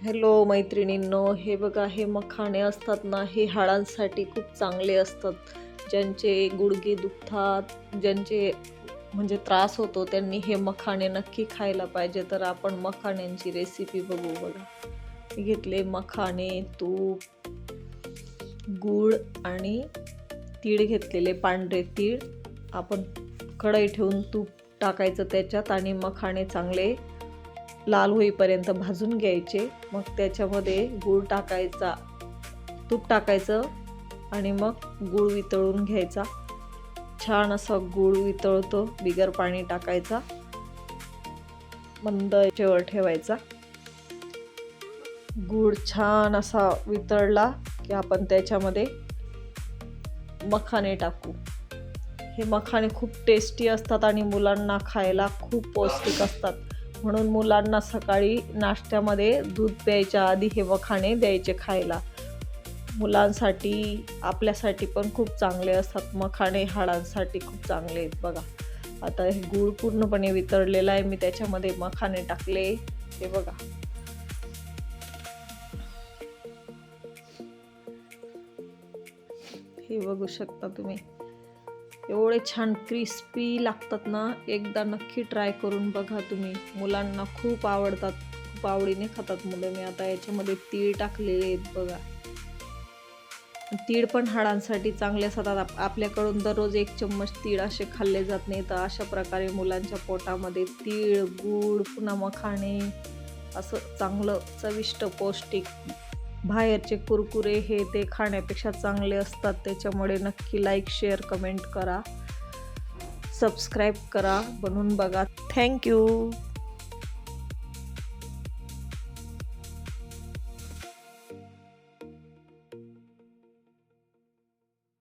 Hello मैत्रिणींनो, हे बघा, हे मखाणे असतात ना, हे हाडांसाठी खूप चांगले असतात. ज्यांचे गुडघे दुखतात, ज्यांचे म्हणजे त्रास होतो, त्यांनी हे मखाणे नक्की खायला पाहिजे. तर आपण मखाण्यांची रेसिपी बघू. बघा, मी घेतले मखाणे, तूप, गूळ आणि तीळ घेतलेले, पांढरे तीळ. आपण कढई ठेवून तूप टाकायचं त्याच्यात आणि मखाणे चांगले लाल होईपर्यंत भाजून घ्यायचे. मग त्याच्यामध्ये गूळ टाकायचा, तूप टाकायचं आणि मग गूळ वितळून घ्यायचा. छान असा गूळ वितळतो, बिगर पाणी टाकायचा, मंद आचेवर ठेवायचा. गूळ छान असा वितळला की आपण त्याच्यामध्ये मखाणे टाकू. हे मखाणे खूप टेस्टी असतात आणि मुलांना खायला खूप पौष्टिक असतात. म्हणून मुलांना सकाळी नाश्त्यामध्ये दूध प्यायच्या आधी हे मखाणे द्यायचे खायला. मुलांसाठी, आपल्यासाठी पण खूप चांगले असतात मखाणे. हाडांसाठी खूप चांगले आहेत. बघा, आता हे गूळ पूर्णपणे वितळलेला आहे. मी त्याच्यामध्ये मखाणे टाकले. हे बघा, हे बघू शकता तुम्ही, एवढे छान क्रिस्पी लागतात ना. एकदा नक्की ट्राय करून बघा तुम्ही. मुलांना खूप आवडतात, खूप आवडीने खातात मुलं. मी आता याच्यामध्ये तीळ टाकलेले आहेत. बघा, तीळ पण हाडांसाठी चांगले असतात. आपल्याकडून दररोज 1 चम्मच तीळ असे खाल्ले जात नाही, तर अशा प्रकारे मुलांच्या पोटामध्ये तीळ, गूळ, पुन्हा मखाणे असं चांगलं चविष्ट पौष्टिक, बाहेरचे कुरकुरे हे ते खाण्यापेक्षा चांगले असतात. त्याच्यामुळे नक्की लाईक, शेअर, कमेंट करा, सबस्क्राईब करा, बनवून बघा. थँक्यू.